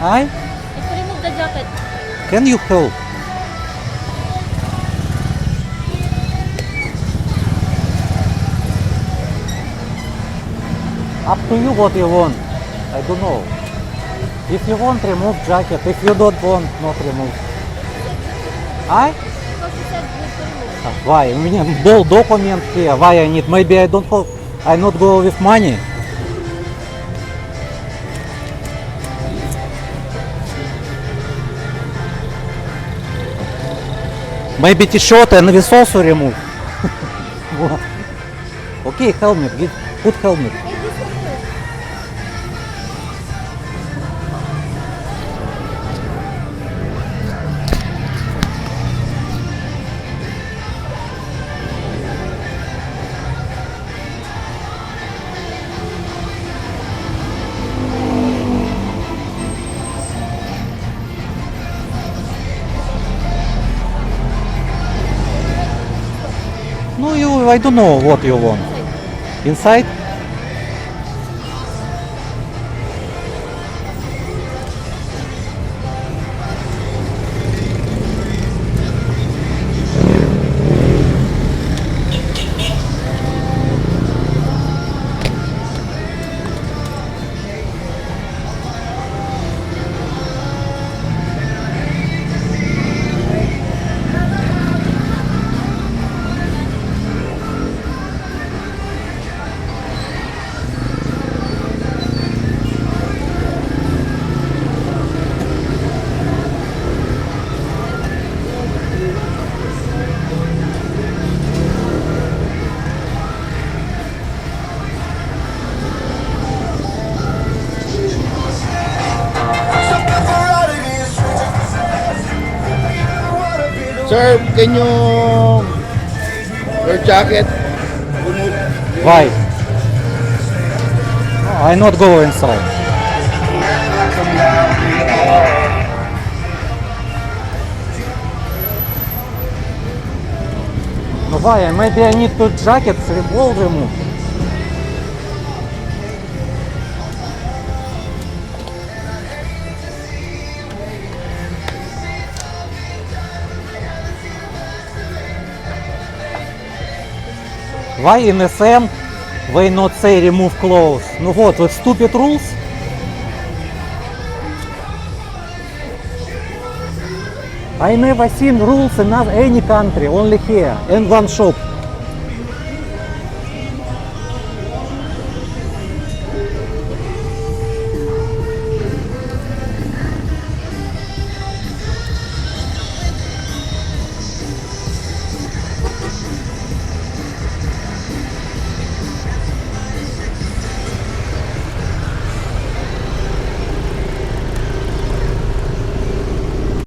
I? If you remove the jacket. Can you help? Up to you what you want. I don't know. If you want, remove jacket. If you don't want, not remove. I? Because you said good to remove. Why? У меня был document here. Why I need? Maybe I don't have. I not go with money. Maybe t-shirt and this also remove. What? Okay, helmet. Put helmet. Hey, this one here. No, I don't know what you want. Inside? Sir, can you your jacket remove? Why? I not go inside. No why? Maybe I need two jackets, all remove. Why in SM they not say remove clothes? Ну вот stupid rules. I never seen rules in any country, only here, in one shop.